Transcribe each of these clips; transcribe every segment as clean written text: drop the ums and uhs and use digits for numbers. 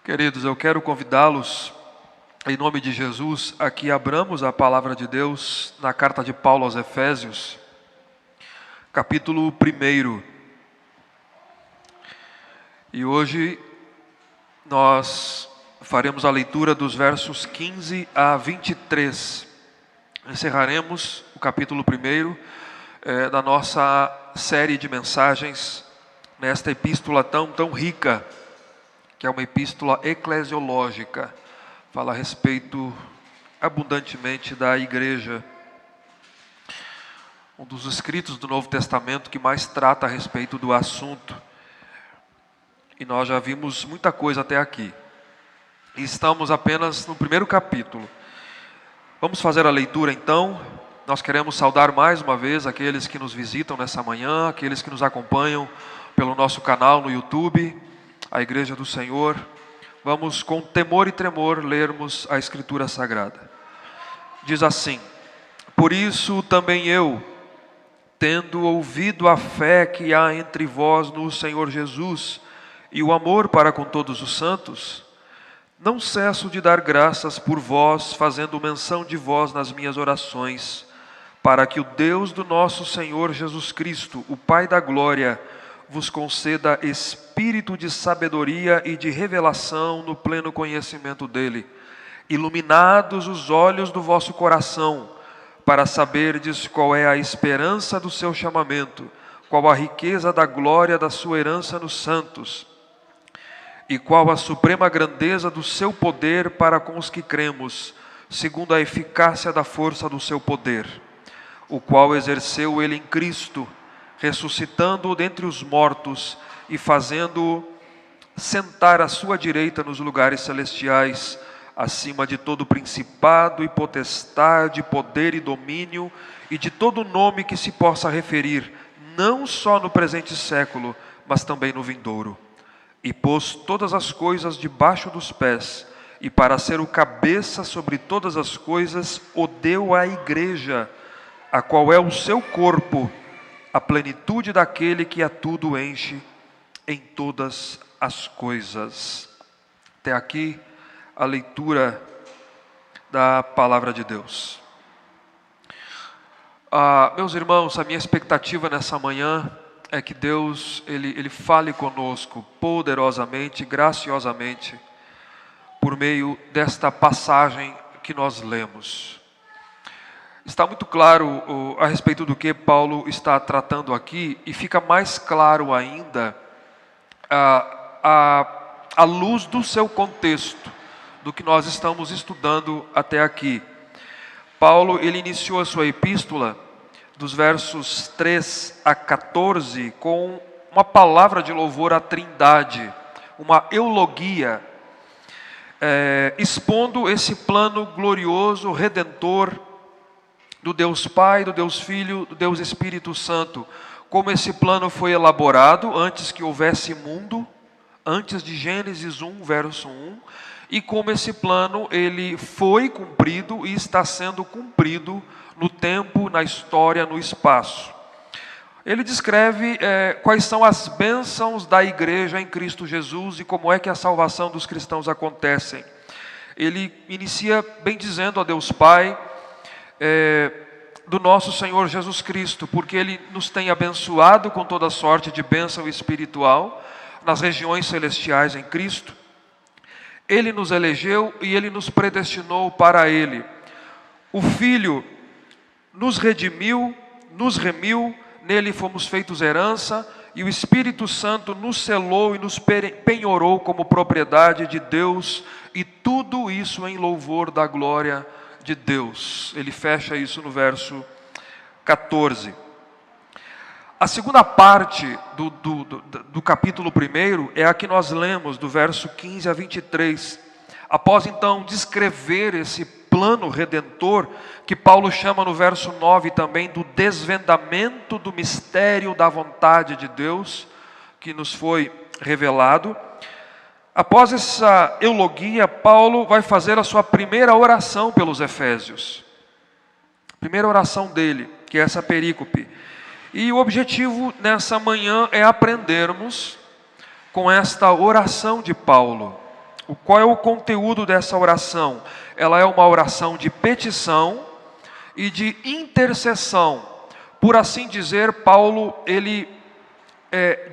Queridos, eu quero convidá-los, em nome de Jesus, a que abramos a palavra de Deus na carta de Paulo aos Efésios, capítulo 1. E hoje nós faremos a leitura dos versos 15 a 23. Encerraremos o capítulo 1 da nossa série de mensagens nesta epístola tão rica, que é uma epístola eclesiológica, fala a respeito abundantemente da igreja. Um dos escritos do Novo Testamento que mais trata a respeito do assunto. E nós já vimos muita coisa até aqui. E estamos apenas no primeiro capítulo. Vamos fazer a leitura então. Nós queremos saudar mais uma vez aqueles que nos visitam nessa manhã, aqueles que nos acompanham pelo nosso canal no YouTube, a Igreja do Senhor. Vamos com temor e tremor lermos a Escritura Sagrada. Diz assim: por isso também eu, tendo ouvido a fé que há entre vós no Senhor Jesus e o amor para com todos os santos, não cesso de dar graças por vós, fazendo menção de vós nas minhas orações, para que o Deus do nosso Senhor Jesus Cristo, o Pai da glória, vos conceda espírito de sabedoria e de revelação no pleno conhecimento dele, iluminados os olhos do vosso coração, para saberdes qual é a esperança do seu chamamento, qual a riqueza da glória da sua herança nos santos, e qual a suprema grandeza do seu poder para com os que cremos, segundo a eficácia da força do seu poder, o qual exerceu ele em Cristo, ressuscitando-o dentre os mortos e fazendo-o sentar à sua direita nos lugares celestiais, acima de todo principado e potestade, poder e domínio, e de todo nome que se possa referir, não só no presente século, mas também no vindouro. E pôs todas as coisas debaixo dos pés, e para ser o cabeça sobre todas as coisas, o deu à igreja, a qual é o seu corpo, a plenitude daquele que a tudo enche em todas as coisas. Até aqui a leitura da palavra de Deus. Meus irmãos, a minha expectativa nessa manhã é que Deus ele fale conosco poderosamente, graciosamente, por meio desta passagem que nós lemos. Está muito claro a respeito do que Paulo está tratando aqui, e fica mais claro ainda à luz do seu contexto, do que nós estamos estudando até aqui. Paulo ele iniciou a sua epístola, dos versos 3 a 14, com uma palavra de louvor à Trindade, uma eulogia, expondo esse plano glorioso, redentor, do Deus Pai, do Deus Filho, do Deus Espírito Santo, como esse plano foi elaborado antes que houvesse mundo, antes de Gênesis 1, verso 1, e como esse plano ele foi cumprido e está sendo cumprido no tempo, na história, no espaço. Ele descreve quais são as bênçãos da igreja em Cristo Jesus e como é que a salvação dos cristãos acontecem. Ele inicia bem dizendo a Deus Pai, do nosso Senhor Jesus Cristo, porque Ele nos tem abençoado com toda sorte de bênção espiritual nas regiões celestiais em Cristo. Ele nos elegeu e Ele nos predestinou para Ele. O Filho nos redimiu, nos remiu, nele fomos feitos herança, e o Espírito Santo nos selou e nos penhorou como propriedade de Deus, e tudo isso em louvor da glória de Deus. Ele fecha isso no verso 14. A segunda parte do capítulo 1 é a que nós lemos, do verso 15 a 23. Após então descrever esse plano redentor, que Paulo chama no verso 9 também do desvendamento do mistério da vontade de Deus, que nos foi revelado. Após essa eulogia, Paulo vai fazer a sua primeira oração pelos Efésios. Primeira oração dele, que é essa perícope. E o objetivo nessa manhã é aprendermos com esta oração de Paulo. Qual é o conteúdo dessa oração? Ela é uma oração de petição e de intercessão. Por assim dizer, Paulo, ele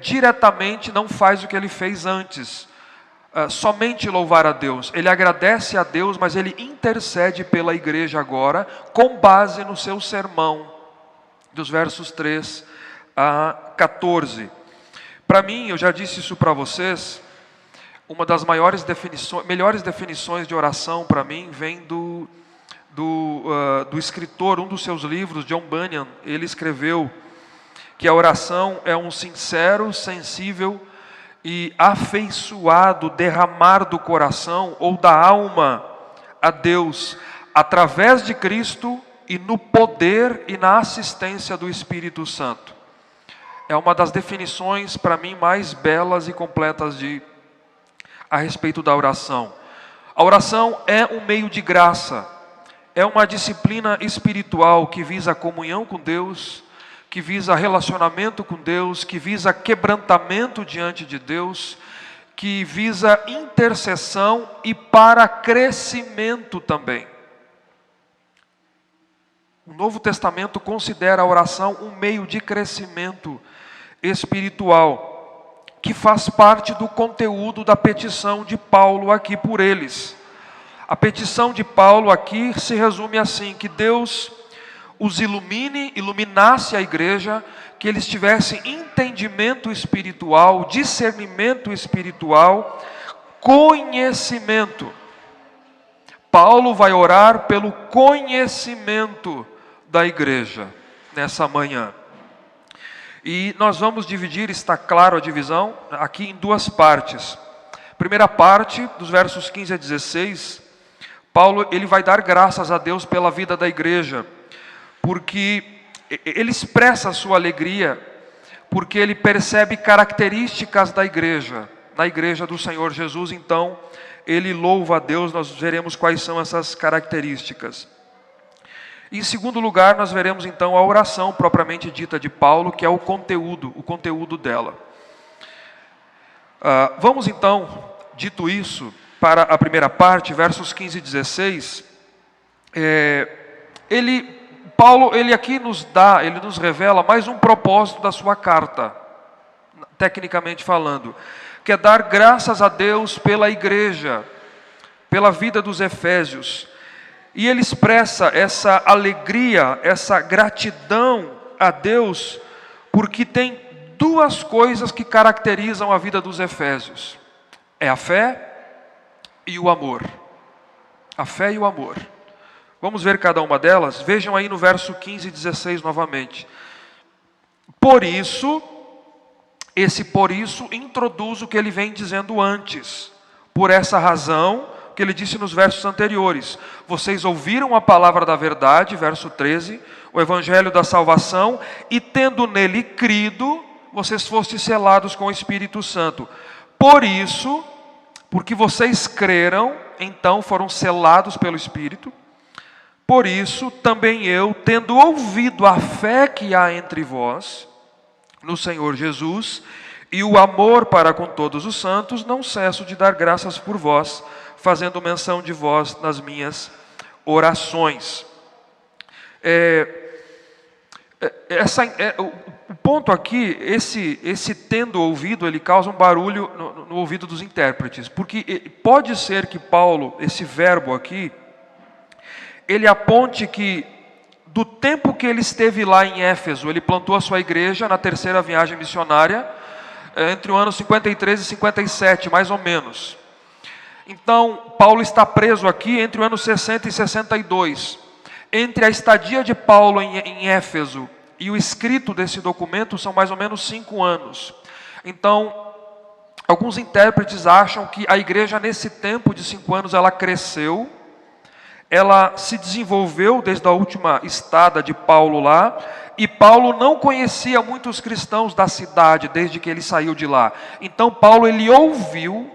diretamente não faz o que ele fez antes, somente louvar a Deus. Ele agradece a Deus, mas ele intercede pela igreja agora, com base no seu sermão, dos versos 3 a 14. Para mim, eu já disse isso para vocês, uma das melhores definições de oração para mim vem do escritor, um dos seus livros, John Bunyan. Ele escreveu que a oração é um sincero, sensível e afeiçoado derramar do coração ou da alma a Deus, através de Cristo e no poder e na assistência do Espírito Santo. É uma das definições, para mim, mais belas e completas a respeito da oração. A oração é um meio de graça, é uma disciplina espiritual que visa a comunhão com Deus, que visa relacionamento com Deus, que visa quebrantamento diante de Deus, que visa intercessão e para crescimento também. O Novo Testamento considera a oração um meio de crescimento espiritual, que faz parte do conteúdo da petição de Paulo aqui por eles. A petição de Paulo aqui se resume assim: que Deus os iluminasse a igreja, que eles tivessem entendimento espiritual, discernimento espiritual, conhecimento. Paulo vai orar pelo conhecimento da igreja nessa manhã. E nós vamos dividir, está claro a divisão, aqui em duas partes. Primeira parte, dos versos 15 a 16, Paulo ele vai dar graças a Deus pela vida da igreja, porque ele expressa a sua alegria, porque ele percebe características da igreja, na igreja do Senhor Jesus. Então, ele louva a Deus, nós veremos quais são essas características. Em segundo lugar, nós veremos então a oração propriamente dita de Paulo, que é o conteúdo dela. Vamos então, dito isso, para a primeira parte, versos 15 e 16. Paulo, ele aqui ele nos revela mais um propósito da sua carta, tecnicamente falando, que é dar graças a Deus pela igreja, pela vida dos Efésios. E ele expressa essa alegria, essa gratidão a Deus, porque tem duas coisas que caracterizam a vida dos Efésios: é a fé e o amor. A fé e o amor. Vamos ver cada uma delas? Vejam aí no verso 15 e 16 novamente. Por isso, esse por isso introduz o que ele vem dizendo antes. Por essa razão, que ele disse nos versos anteriores: vocês ouviram a palavra da verdade, verso 13, o evangelho da salvação, e tendo nele crido, vocês fostes selados com o Espírito Santo. Por isso, porque vocês creram, então foram selados pelo Espírito. Por isso, também eu, tendo ouvido a fé que há entre vós, no Senhor Jesus, e o amor para com todos os santos, não cesso de dar graças por vós, fazendo menção de vós nas minhas orações. O ponto aqui, esse tendo ouvido, ele causa um barulho no ouvido dos intérpretes, porque pode ser que Paulo, esse verbo aqui, ele aponte que do tempo que ele esteve lá em Éfeso, ele plantou a sua igreja na terceira viagem missionária, entre o ano 53 e 57, mais ou menos. Então, Paulo está preso aqui entre o ano 60 e 62. Entre a estadia de Paulo em Éfeso e o escrito desse documento são mais ou menos 5 anos. Então, alguns intérpretes acham que a igreja nesse tempo de 5 anos ela cresceu, ela se desenvolveu desde a última estada de Paulo lá, e Paulo não conhecia muitos cristãos da cidade desde que ele saiu de lá. Então Paulo ele ouviu,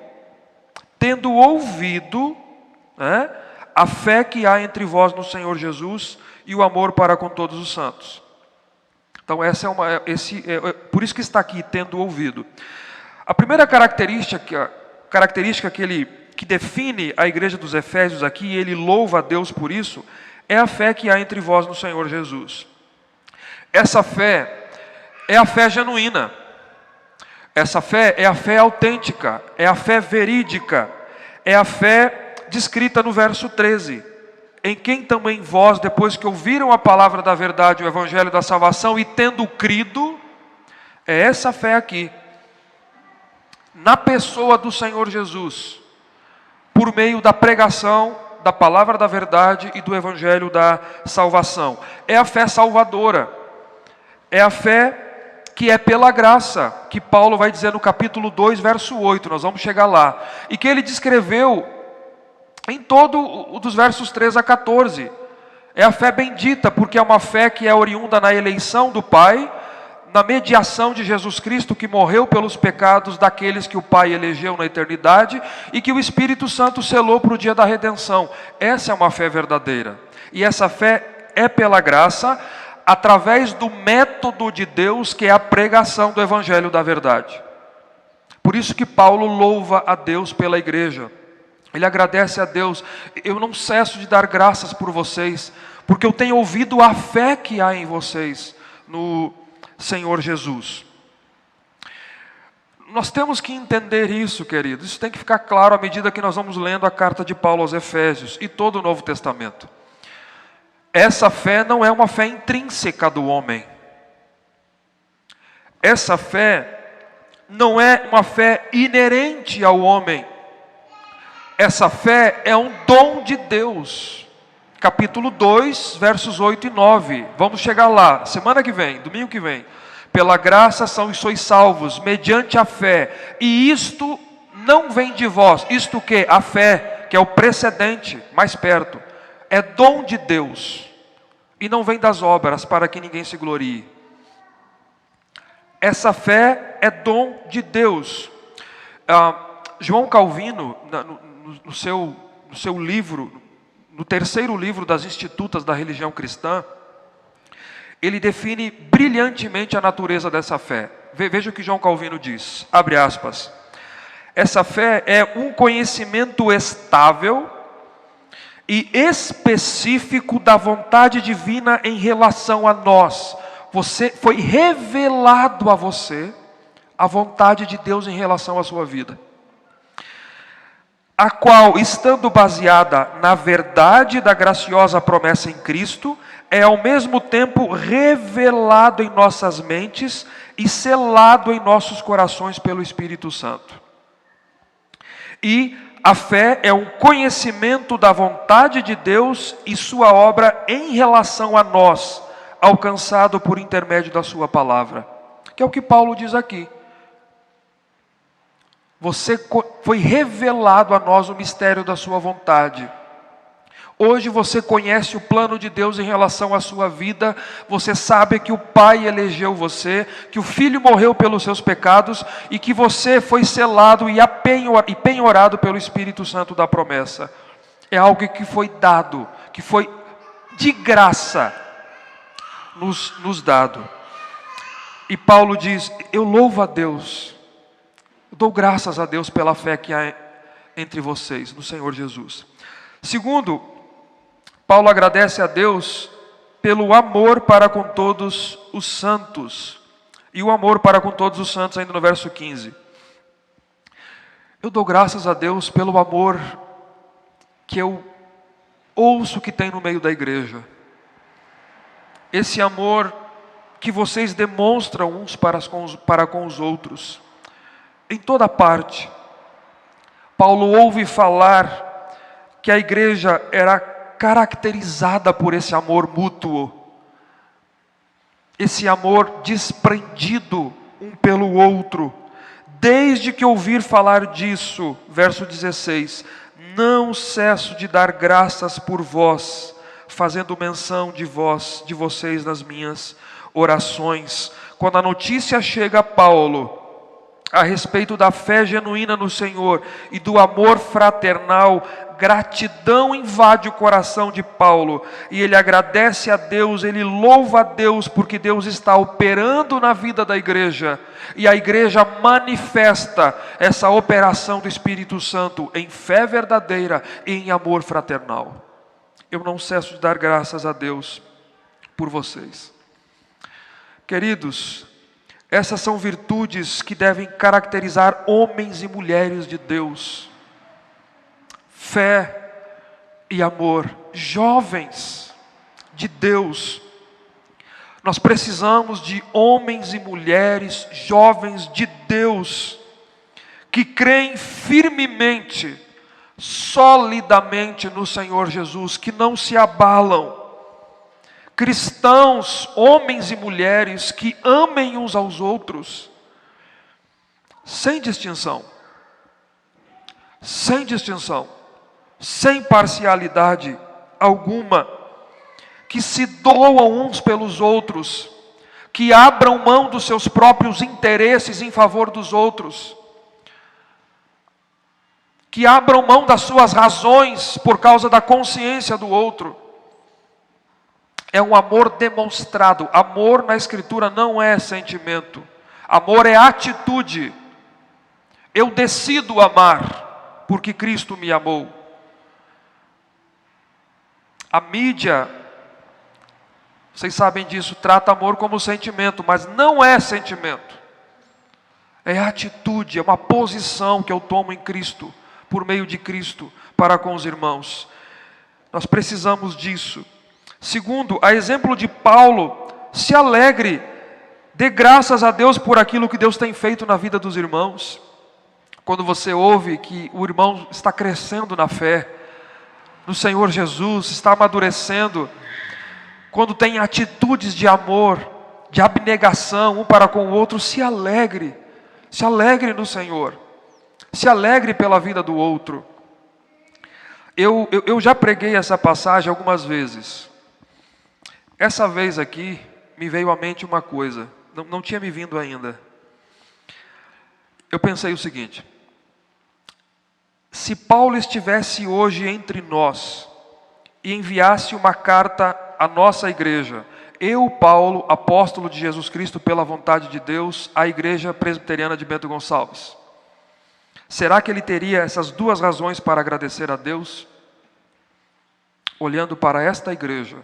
tendo ouvido, a fé que há entre vós no Senhor Jesus e o amor para com todos os santos. Então por isso que está aqui, tendo ouvido. A primeira característica que que define a igreja dos Efésios aqui, e ele louva a Deus por isso, é a fé que há entre vós no Senhor Jesus. Essa fé é a fé genuína. Essa fé é a fé autêntica, é a fé verídica, é a fé descrita no verso 13. Em quem também vós, depois que ouviram a palavra da verdade, o evangelho da salvação, e tendo crido, é essa fé aqui, na pessoa do Senhor Jesus, por meio da pregação da palavra da verdade e do evangelho da salvação. É a fé salvadora, é a fé que é pela graça, que Paulo vai dizer no capítulo 2, verso 8, nós vamos chegar lá, e que ele descreveu em todo dos versos 3 a 14. É a fé bendita, porque é uma fé que é oriunda na eleição do Pai, na mediação de Jesus Cristo, que morreu pelos pecados daqueles que o Pai elegeu na eternidade, e que o Espírito Santo selou para o dia da redenção. Essa é uma fé verdadeira, e essa fé é pela graça, através do método de Deus, que é a pregação do evangelho da verdade. Por isso que Paulo louva a Deus pela igreja. Ele agradece a Deus. Eu não cesso de dar graças por vocês, porque eu tenho ouvido a fé que há em vocês no Senhor Jesus. Nós temos que entender isso, queridos. Isso tem que ficar claro à medida que nós vamos lendo a carta de Paulo aos Efésios e todo o Novo Testamento. Essa fé não é uma fé intrínseca do homem. Essa fé não é uma fé inerente ao homem. Essa fé é um dom de Deus. Capítulo 2, versos 8 e 9. Vamos chegar lá, semana que vem, domingo que vem. Pela graça sois salvos, mediante a fé. E isto não vem de vós. Isto o quê? A fé, que é o precedente, mais perto. É dom de Deus. E não vem das obras, para que ninguém se glorie. Essa fé é dom de Deus. João Calvino, no seu livro, no terceiro livro das Institutas da Religião Cristã, ele define brilhantemente a natureza dessa fé. Veja o que João Calvino diz, abre aspas. Essa fé é um conhecimento estável e específico da vontade divina em relação a nós. Foi revelado a você a vontade de Deus em relação à sua vida, a qual, estando baseada na verdade da graciosa promessa em Cristo, é ao mesmo tempo revelado em nossas mentes e selado em nossos corações pelo Espírito Santo. E a fé é um conhecimento da vontade de Deus e sua obra em relação a nós, alcançado por intermédio da sua palavra. Que é o que Paulo diz aqui. Foi revelado a nós o mistério da sua vontade. Hoje você conhece o plano de Deus em relação à sua vida. Você sabe que o Pai elegeu você, que o Filho morreu pelos seus pecados e que você foi selado e penhorado pelo Espírito Santo da promessa. É algo que foi dado, que foi de graça nos dado. E Paulo diz, eu louvo a Deus, eu dou graças a Deus pela fé que há entre vocês, no Senhor Jesus. Segundo, Paulo agradece a Deus pelo amor para com todos os santos. E o amor para com todos os santos, ainda no verso 15. Eu dou graças a Deus pelo amor que eu ouço que tem no meio da igreja. Esse amor que vocês demonstram uns para com os outros. Em toda parte. Paulo ouve falar que a igreja era caracterizada por esse amor mútuo, esse amor desprendido um pelo outro. Desde que ouvir falar disso, verso 16, não cesso de dar graças por vós, fazendo menção de vocês nas minhas orações. Quando a notícia chega a Paulo a respeito da fé genuína no Senhor e do amor fraternal, gratidão invade o coração de Paulo, e ele agradece a Deus, ele louva a Deus, porque Deus está operando na vida da igreja, e a igreja manifesta essa operação do Espírito Santo em fé verdadeira e em amor fraternal. Eu não cesso de dar graças a Deus por vocês. Queridos, essas são virtudes que devem caracterizar homens e mulheres de Deus. Fé e amor. Jovens de Deus. Nós precisamos de homens e mulheres, jovens de Deus, que creem firmemente, solidamente no Senhor Jesus, que não se abalam. Cristãos, homens e mulheres que amem uns aos outros, sem distinção, sem parcialidade alguma, que se doam uns pelos outros, que abram mão dos seus próprios interesses em favor dos outros, que abram mão das suas razões por causa da consciência do outro. É um amor demonstrado. Amor na Escritura não é sentimento. Amor é atitude. Eu decido amar, porque Cristo me amou. A mídia, vocês sabem disso, trata amor como sentimento, mas não é sentimento. É atitude, é uma posição que eu tomo em Cristo, por meio de Cristo, para com os irmãos. Nós precisamos disso. Segundo, a exemplo de Paulo, se alegre, dê graças a Deus por aquilo que Deus tem feito na vida dos irmãos. Quando você ouve que o irmão está crescendo na fé, no Senhor Jesus, está amadurecendo, quando tem atitudes de amor, de abnegação um para com o outro, se alegre no Senhor, se alegre pela vida do outro. Eu já preguei essa passagem algumas vezes. Essa vez aqui, me veio à mente uma coisa, não tinha me vindo ainda. Eu pensei o seguinte: se Paulo estivesse hoje entre nós, e enviasse uma carta à nossa igreja, eu, Paulo, apóstolo de Jesus Cristo pela vontade de Deus, à igreja presbiteriana de Bento Gonçalves, será que ele teria essas duas razões para agradecer a Deus? Olhando para esta igreja,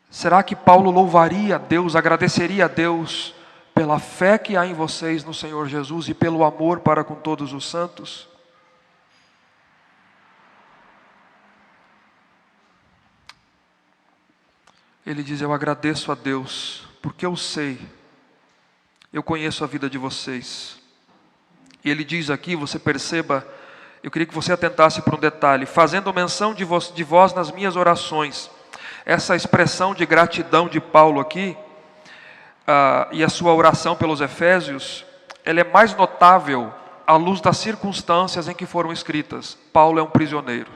será que Paulo louvaria a Deus, agradeceria a Deus pela fé que há em vocês no Senhor Jesus e pelo amor para com todos os santos? Ele diz: eu agradeço a Deus, porque eu sei, eu conheço a vida de vocês. E ele diz aqui, você perceba, eu queria que você atentasse para um detalhe: fazendo menção de vós nas minhas orações. Essa expressão de gratidão de Paulo aqui, e a sua oração pelos Efésios, ela é mais notável à luz das circunstâncias em que foram escritas. Paulo é um prisioneiro.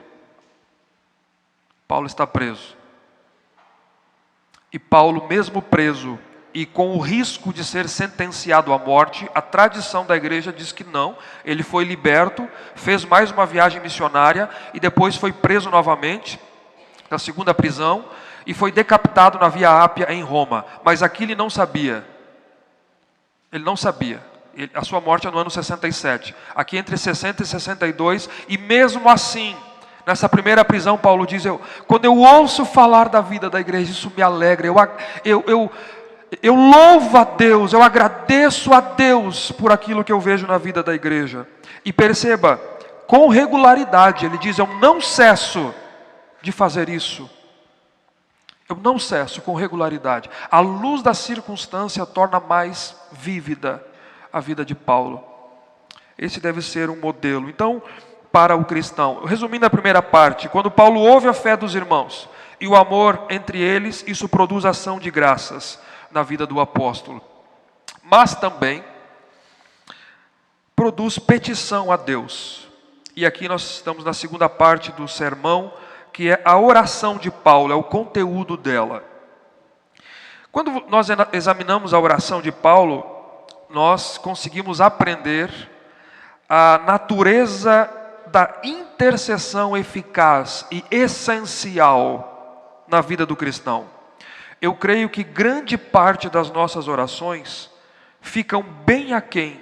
Paulo está preso. E Paulo, mesmo preso e com o risco de ser sentenciado à morte, a tradição da igreja diz que não. Ele foi liberto, fez mais uma viagem missionária e depois foi preso novamente, na segunda prisão, e foi decapitado na Via Ápia em Roma. Mas aqui ele não sabia. Ele não sabia. A sua morte é no ano 67. Aqui entre 60 e 62. E mesmo assim, nessa primeira prisão, Paulo diz: quando eu ouço falar da vida da igreja, isso me alegra. Eu louvo a Deus, eu agradeço a Deus por aquilo que eu vejo na vida da igreja. E perceba, com regularidade, ele diz: eu não cesso de fazer isso. Eu não cesso, com regularidade. A luz da circunstância torna mais vívida a vida de Paulo. Esse deve ser um modelo. Então, para o cristão, resumindo a primeira parte, quando Paulo ouve a fé dos irmãos e o amor entre eles, isso produz ação de graças na vida do apóstolo. Mas também produz petição a Deus. E aqui nós estamos na segunda parte do sermão, que é a oração de Paulo, é o conteúdo dela. Quando nós examinamos a oração de Paulo, nós conseguimos aprender a natureza da intercessão eficaz e essencial na vida do cristão. Eu creio que grande parte das nossas orações ficam bem aquém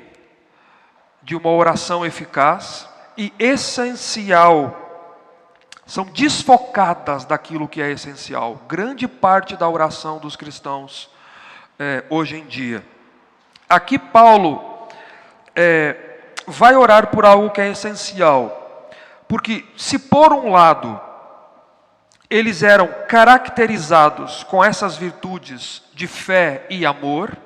de uma oração eficaz e essencial. São desfocadas daquilo que é essencial. Grande parte da oração dos cristãos hoje em dia. Aqui Paulo vai orar por algo que é essencial. Porque se por um lado eles eram caracterizados com essas virtudes de fé e amor,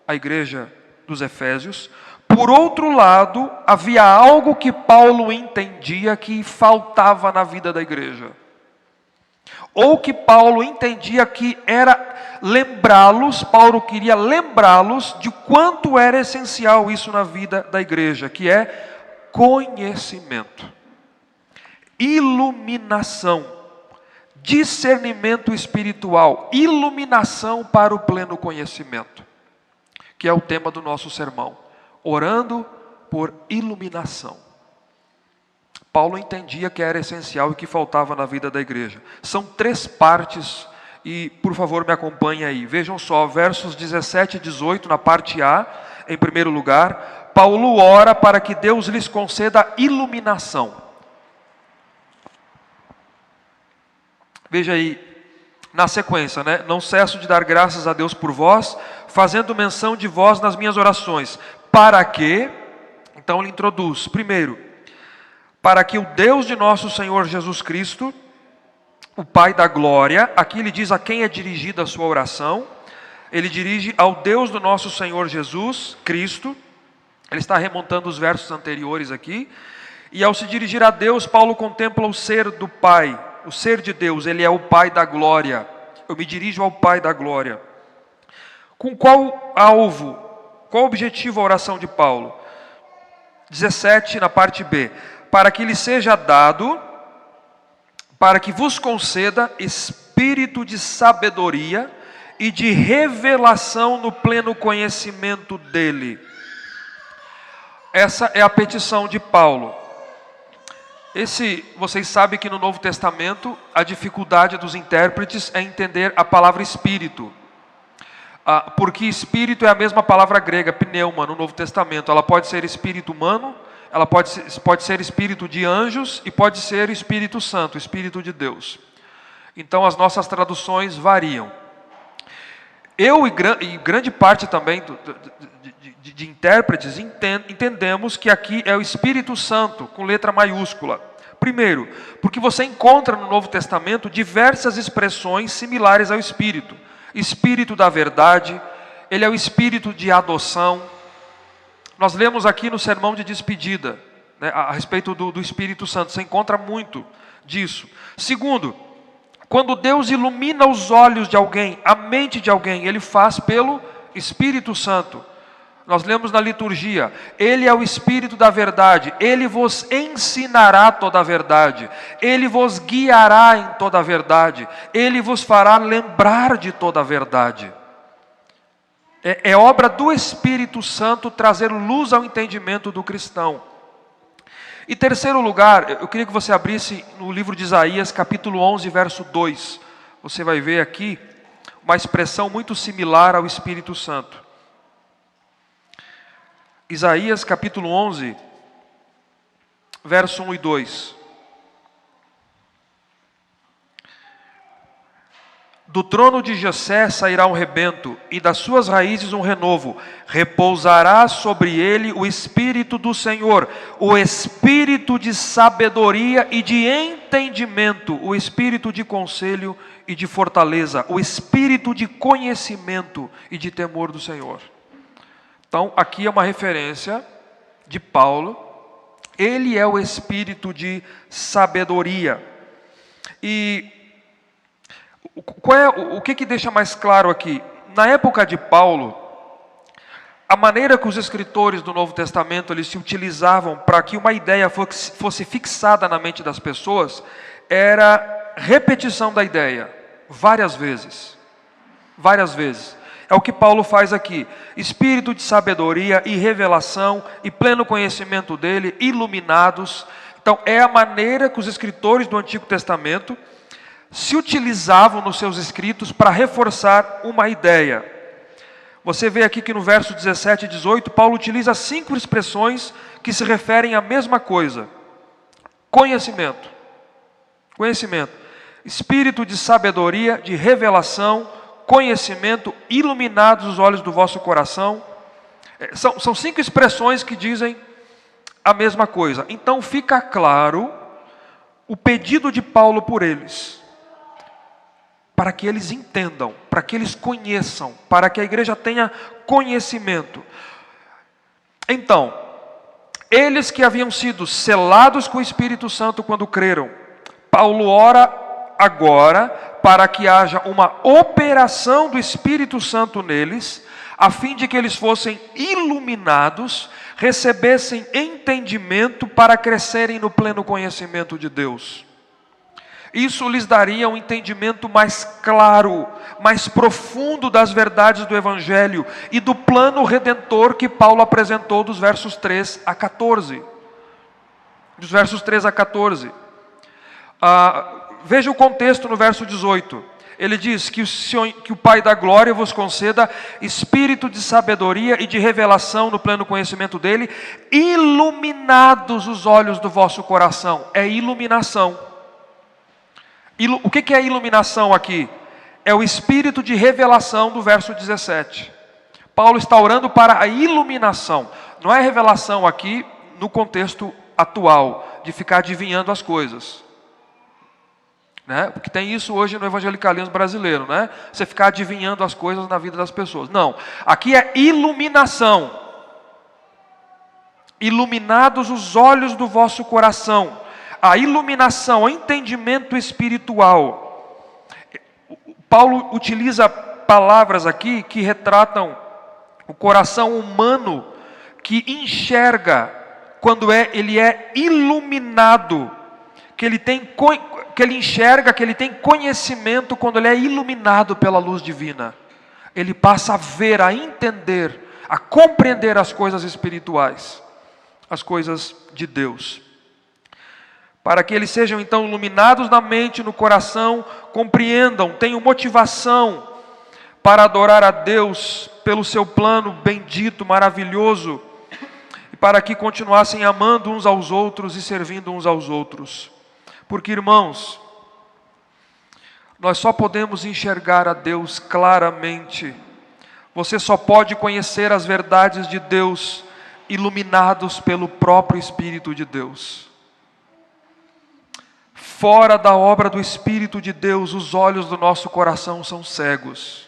a igreja dos Efésios, por outro lado, havia algo que Paulo entendia que faltava na vida da igreja. Ou que Paulo entendia que era lembrá-los, Paulo queria lembrá-los de quanto era essencial isso na vida da igreja, que é conhecimento, iluminação, discernimento espiritual, iluminação para o pleno conhecimento, que é o tema do nosso sermão. Orando por iluminação. Paulo entendia que era essencial e que faltava na vida da igreja. São 3 partes e, por favor, me acompanhem aí. Vejam só, versos 17 e 18, na parte A, em primeiro lugar, Paulo ora para que Deus lhes conceda iluminação. Veja aí, na sequência, né? Não cesso de dar graças a Deus por vós, fazendo menção de vós nas minhas orações. Para que, então ele introduz, primeiro, para que o Deus de nosso Senhor Jesus Cristo, o Pai da glória, aqui ele diz a quem é dirigida a sua oração, ele dirige ao Deus do nosso Senhor Jesus Cristo, ele está remontando os versos anteriores aqui, e ao se dirigir a Deus, Paulo contempla o ser do Pai, o ser de Deus, ele é o Pai da glória, eu me dirijo ao Pai da glória. Com qual alvo? Qual o objetivo a oração de Paulo? 17 na parte B. Para que lhe seja dado, para que vos conceda espírito de sabedoria e de revelação no pleno conhecimento dele. Essa é a petição de Paulo. Vocês sabem que no Novo Testamento a dificuldade dos intérpretes é entender a palavra espírito. Porque espírito é a mesma palavra grega, pneuma, no Novo Testamento. Ela pode ser espírito humano, ela pode ser espírito de anjos e pode ser Espírito Santo, Espírito de Deus. Então as nossas traduções variam. Eu e grande parte também de intérpretes entendemos que aqui é o Espírito Santo, com letra maiúscula. Primeiro, porque você encontra no Novo Testamento diversas expressões similares ao Espírito. Espírito da verdade, ele é o espírito de adoção. Nós lemos aqui no sermão de despedida, né, a respeito do Espírito Santo, você encontra muito disso. Segundo, quando Deus ilumina os olhos de alguém, a mente de alguém, ele faz pelo Espírito Santo. Nós lemos na liturgia, ele é o Espírito da verdade, ele vos ensinará toda a verdade, ele vos guiará em toda a verdade, ele vos fará lembrar de toda a verdade. É obra do Espírito Santo trazer luz ao entendimento do cristão. Em terceiro lugar, eu queria que você abrisse no livro de Isaías, capítulo 11, verso 2. Você vai ver aqui uma expressão muito similar ao Espírito Santo. Isaías capítulo 11, verso 1 e 2. Do trono de Jessé sairá um rebento, e das suas raízes um renovo. Repousará sobre ele o Espírito do Senhor, o Espírito de sabedoria e de entendimento, o Espírito de conselho e de fortaleza, o Espírito de conhecimento e de temor do Senhor. Então, aqui é uma referência de Paulo. Ele é o espírito de sabedoria. E o que deixa mais claro aqui? Na época de Paulo, a maneira que os escritores do Novo Testamento eles se utilizavam para que uma ideia fosse fixada na mente das pessoas era repetição da ideia, várias vezes. Várias vezes. É o que Paulo faz aqui. Espírito de sabedoria e revelação e pleno conhecimento dele, iluminados. Então, é a maneira que os escritores do Antigo Testamento se utilizavam nos seus escritos para reforçar uma ideia. Você vê aqui que no verso 17 e 18, Paulo utiliza 5 expressões que se referem à mesma coisa. Conhecimento. Conhecimento. Espírito de sabedoria, de revelação, conhecimento, iluminados os olhos do vosso coração. São 5 expressões que dizem a mesma coisa. Então fica claro o pedido de Paulo por eles, para que eles entendam, para que eles conheçam, para que a igreja tenha conhecimento. Então, eles que haviam sido selados com o Espírito Santo quando creram, Paulo ora agora para que haja uma operação do Espírito Santo neles, a fim de que eles fossem iluminados, recebessem entendimento para crescerem no pleno conhecimento de Deus. Isso lhes daria um entendimento mais claro, mais profundo das verdades do Evangelho e do plano redentor que Paulo apresentou dos versos 3 a 14. Dos versos 3 a 14. Veja o contexto no verso 18. Ele diz que o Pai da glória vos conceda espírito de sabedoria e de revelação no pleno conhecimento dele, iluminados os olhos do vosso coração. É iluminação. O que é iluminação aqui? É o espírito de revelação do verso 17. Paulo está orando para a iluminação. Não é revelação aqui no contexto atual, de ficar adivinhando as coisas. Né? Porque tem isso hoje no evangelicalismo brasileiro, né? Você ficar adivinhando as coisas na vida das pessoas. Não, aqui é iluminação. Iluminados os olhos do vosso coração. A iluminação, o entendimento espiritual. Paulo utiliza palavras aqui que retratam o coração humano que enxerga quando ele é iluminado, que ele enxerga, que ele tem conhecimento quando ele é iluminado pela luz divina. Ele passa a ver, a entender, a compreender as coisas espirituais, as coisas de Deus. Para que eles sejam então iluminados na mente, no coração, compreendam, tenham motivação para adorar a Deus pelo seu plano bendito, maravilhoso, e para que continuassem amando uns aos outros e servindo uns aos outros. Porque, irmãos, nós só podemos enxergar a Deus claramente. Você só pode conhecer as verdades de Deus iluminados pelo próprio Espírito de Deus. Fora da obra do Espírito de Deus, os olhos do nosso coração são cegos.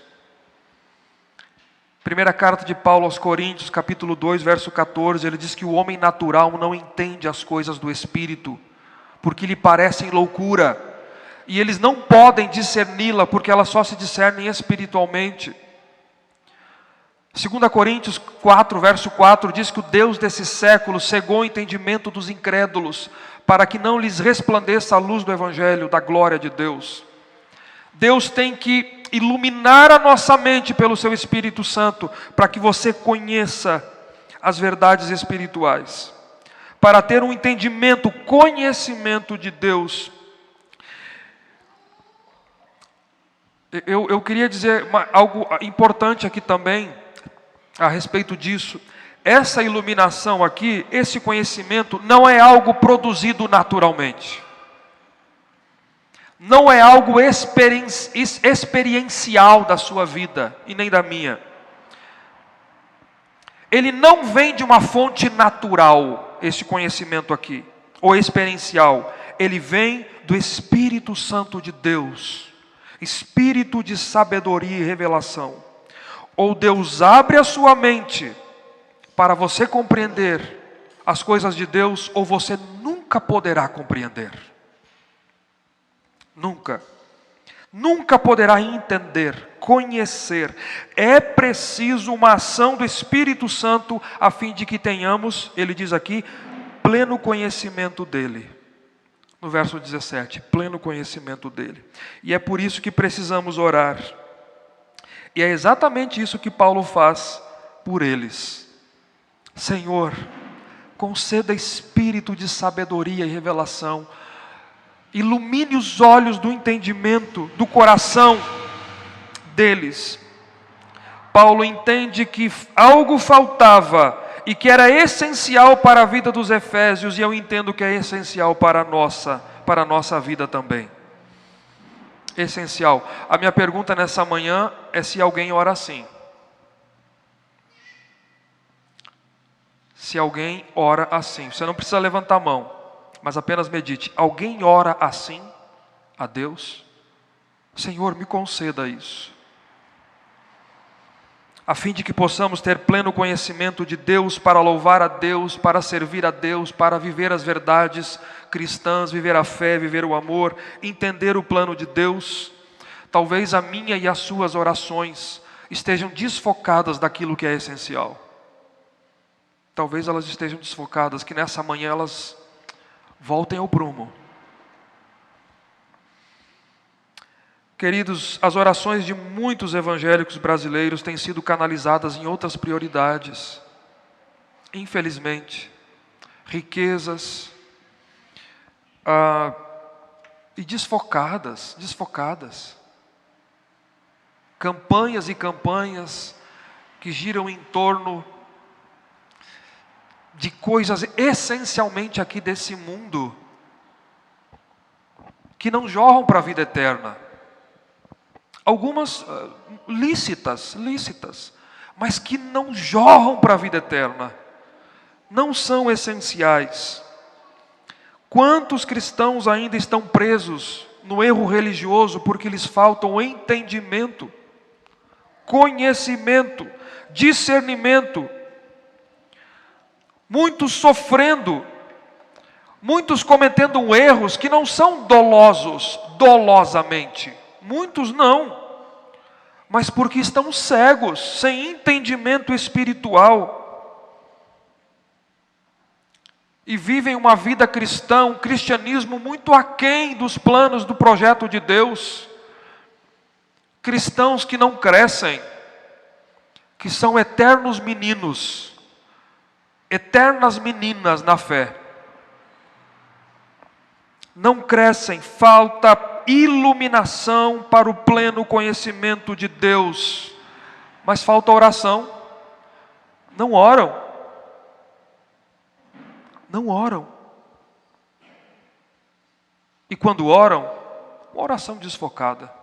Primeira carta de Paulo aos Coríntios, capítulo 2, verso 14, ele diz que o homem natural não entende as coisas do Espírito, porque lhe parecem loucura, e eles não podem discerni-la, porque elas só se discernem espiritualmente. 2 Coríntios 4, verso 4, diz que o Deus desse século cegou o entendimento dos incrédulos, para que não lhes resplandeça a luz do Evangelho, da glória de Deus. Deus tem que iluminar a nossa mente pelo seu Espírito Santo, para que você conheça as verdades espirituais. Para ter um entendimento, conhecimento de Deus. Eu queria dizer algo importante aqui também, a respeito disso. Essa iluminação aqui, esse conhecimento, não é algo produzido naturalmente. Não é algo experiencial da sua vida, e nem da minha. Ele não vem de uma fonte natural, esse conhecimento aqui, ou experiencial. Ele vem do Espírito Santo de Deus, Espírito de sabedoria e revelação. Ou Deus abre a sua mente para você compreender as coisas de Deus, ou você nunca poderá compreender. Nunca. Nunca poderá entender, conhecer. É preciso uma ação do Espírito Santo a fim de que tenhamos, ele diz aqui, pleno conhecimento dele. No verso 17, pleno conhecimento dele. E é por isso que precisamos orar. E é exatamente isso que Paulo faz por eles. Senhor, conceda espírito de sabedoria e revelação, ilumine os olhos do entendimento, do coração deles. Paulo entende que algo faltava e que era essencial para a vida dos efésios, e eu entendo que é essencial para a nossa vida também. Essencial. A minha pergunta nessa manhã é se alguém ora assim. Se alguém ora assim. Você não precisa levantar a mão, mas apenas medite. Alguém ora assim a Deus? Senhor, me conceda isso, a fim de que possamos ter pleno conhecimento de Deus, para louvar a Deus, para servir a Deus, para viver as verdades cristãs, viver a fé, viver o amor, entender o plano de Deus. Talvez a minha e as suas orações estejam desfocadas daquilo que é essencial. Talvez elas estejam desfocadas, que nessa manhã elas voltem ao prumo. Queridos, as orações de muitos evangélicos brasileiros têm sido canalizadas em outras prioridades. Infelizmente, riquezas e desfocadas. Campanhas e campanhas que giram em torno de coisas essencialmente aqui desse mundo, que não jorram para a vida eterna. Algumas lícitas, mas que não jorram para a vida eterna, não são essenciais. Quantos cristãos ainda estão presos no erro religioso porque lhes faltam entendimento, conhecimento, discernimento? Muitos sofrendo, muitos cometendo erros que não são dolosos, dolosamente. Muitos não, mas porque estão cegos, sem entendimento espiritual, e vivem uma vida cristã, um cristianismo muito aquém dos planos do projeto de Deus. Cristãos que não crescem, que são eternos meninos, eternas meninas na fé. Não crescem, falta iluminação para o pleno conhecimento de Deus, mas falta oração. Não oram, e quando oram, uma oração desfocada.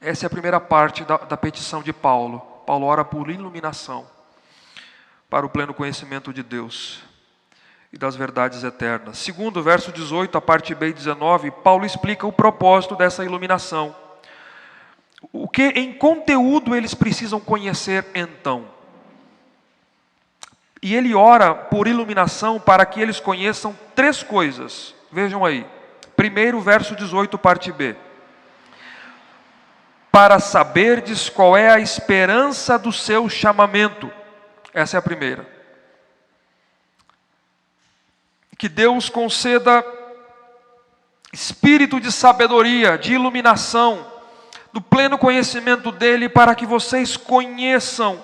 Essa é a primeira parte da petição de Paulo. Paulo ora por iluminação para o pleno conhecimento de Deus e das verdades eternas. Segundo, verso 18, a parte B e 19, Paulo explica o propósito dessa iluminação. O que em conteúdo eles precisam conhecer então? E ele ora por iluminação para que eles conheçam 3 coisas. Vejam aí. Primeiro, verso 18, parte B. Para saberdes qual é a esperança do seu chamamento. Essa é a primeira. Que Deus conceda espírito de sabedoria, de iluminação, do pleno conhecimento dEle, para que vocês conheçam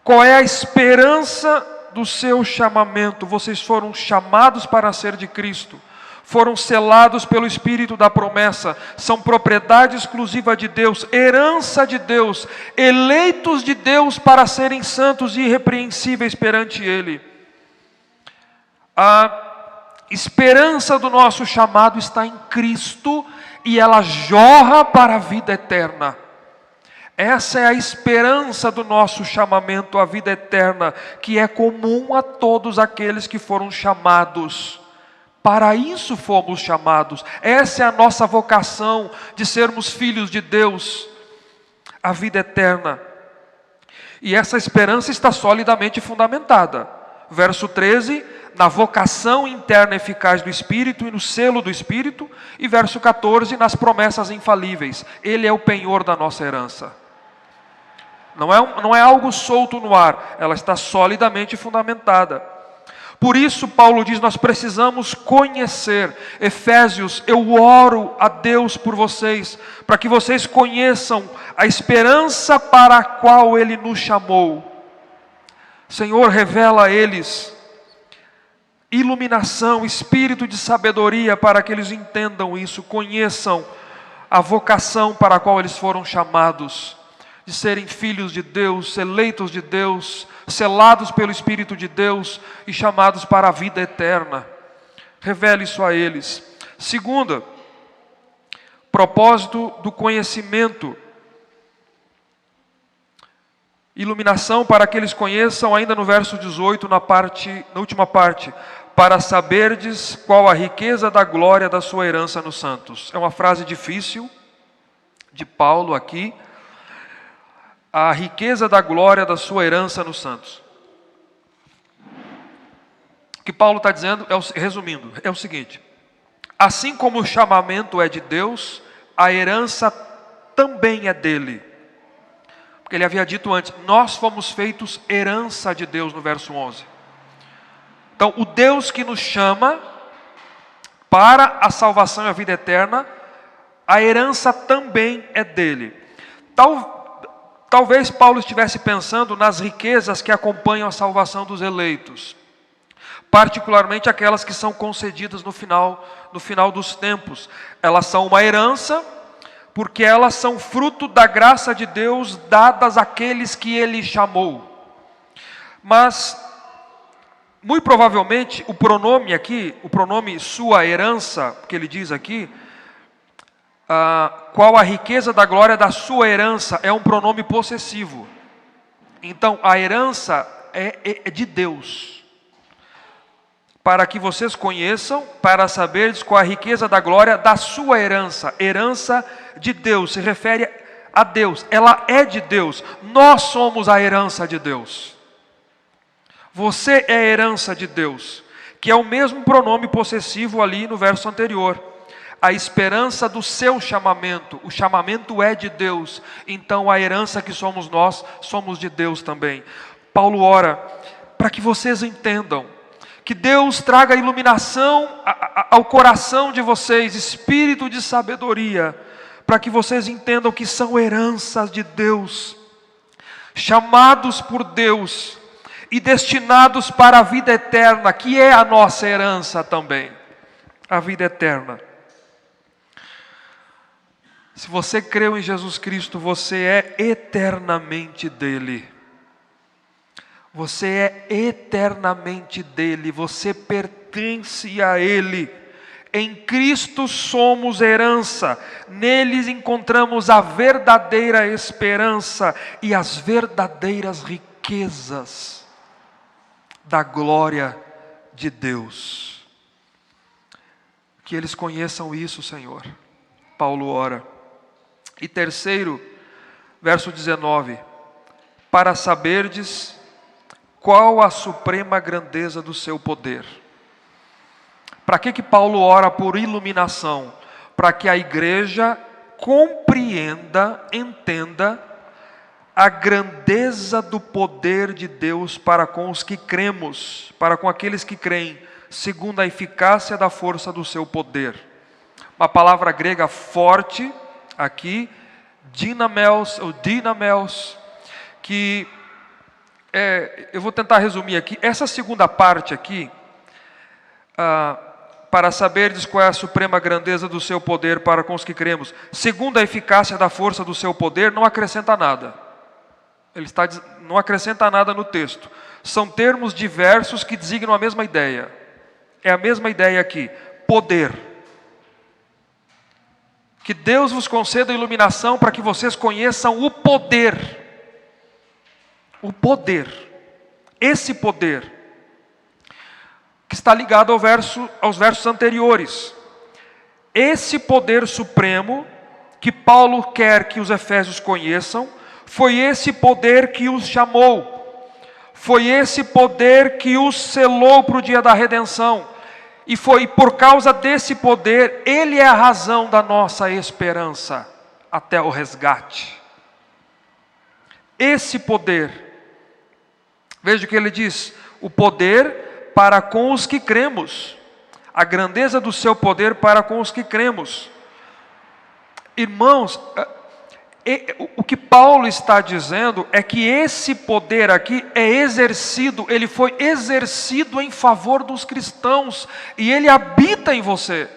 qual é a esperança do seu chamamento. Vocês foram chamados para ser de Cristo, foram selados pelo Espírito da promessa, são propriedade exclusiva de Deus, herança de Deus, eleitos de Deus para serem santos e irrepreensíveis perante Ele. A esperança do nosso chamado está em Cristo e ela jorra para a vida eterna. Essa é a esperança do nosso chamamento, a vida eterna, que é comum a todos aqueles que foram chamados. Para isso fomos chamados. Essa é a nossa vocação de sermos filhos de Deus, a vida eterna. E essa esperança está solidamente fundamentada. Verso 13, na vocação interna eficaz do Espírito e no selo do Espírito. E verso 14, nas promessas infalíveis. Ele é o penhor da nossa herança. Não é algo solto no ar, ela está solidamente fundamentada. Por isso Paulo diz, nós precisamos conhecer. Efésios, eu oro a Deus por vocês, para que vocês conheçam a esperança para a qual Ele nos chamou. Senhor, revela a eles iluminação, espírito de sabedoria, para que eles entendam isso, conheçam a vocação para a qual eles foram chamados, de serem filhos de Deus, eleitos de Deus, selados pelo Espírito de Deus e chamados para a vida eterna. Revele isso a eles. Segunda, propósito do conhecimento. Iluminação para que eles conheçam, ainda no verso 18, na última parte, para saberdes qual a riqueza da glória da sua herança nos santos. É uma frase difícil de Paulo aqui. A riqueza da glória da sua herança nos santos. O que Paulo está dizendo, resumindo, é o seguinte: assim como o chamamento é de Deus, a herança também é dele. Porque ele havia dito antes, nós fomos feitos herança de Deus, no verso 11. Então, o Deus que nos chama para a salvação e a vida eterna, a herança também é dele. Talvez Paulo estivesse pensando nas riquezas que acompanham a salvação dos eleitos, particularmente aquelas que são concedidas no final dos tempos. Elas são uma herança, porque elas são fruto da graça de Deus dadas àqueles que Ele chamou. Mas, muito provavelmente, o pronome aqui, o pronome sua herança, que ele diz aqui, qual a riqueza da glória da sua herança, é um pronome possessivo. Então, a herança é de Deus. Para que vocês conheçam, para saberdes qual a riqueza da glória da sua herança. Herança de Deus, se refere a Deus. Ela é de Deus. Nós somos a herança de Deus. Você é a herança de Deus, que é o mesmo pronome possessivo ali no verso anterior. A esperança do seu chamamento. O chamamento é de Deus. Então a herança que somos nós, somos de Deus também. Paulo ora para que vocês entendam. Que Deus traga iluminação ao coração de vocês. Espírito de sabedoria. Para que vocês entendam que são heranças de Deus. Chamados por Deus. E destinados para a vida eterna. Que é a nossa herança também. A vida eterna. Se você creu em Jesus Cristo, você é eternamente dele. Você é eternamente dele. Você pertence a ele. Em Cristo somos herança. Neles encontramos a verdadeira esperança e as verdadeiras riquezas da glória de Deus. Que eles conheçam isso, Senhor. Paulo ora. E terceiro, verso 19, para saberdes qual a suprema grandeza do seu poder. Para que Paulo ora por iluminação? Para que a igreja compreenda, entenda a grandeza do poder de Deus para com os que cremos, para com aqueles que creem, segundo a eficácia da força do seu poder. Uma palavra grega forte, aqui, dinamels, ou dinamels, que eu vou tentar resumir aqui. Essa segunda parte aqui, para saberdes qual é a suprema grandeza do seu poder para com os que cremos, segundo a eficácia da força do seu poder, não acrescenta nada. Não acrescenta nada no texto. São termos diversos que designam a mesma ideia. É a mesma ideia aqui, poder. Que Deus vos conceda iluminação para que vocês conheçam o poder. O poder. Esse poder. Que está ligado aos versos anteriores. Esse poder supremo que Paulo quer que os efésios conheçam, foi esse poder que os chamou. Foi esse poder que os selou para o dia da redenção. E foi por causa desse poder, ele é a razão da nossa esperança até o resgate. Esse poder, veja o que ele diz, o poder para com os que cremos, a grandeza do seu poder para com os que cremos. Irmãos, O que Paulo está dizendo é que esse poder aqui é exercido, ele foi exercido em favor dos cristãos, e ele habita em você.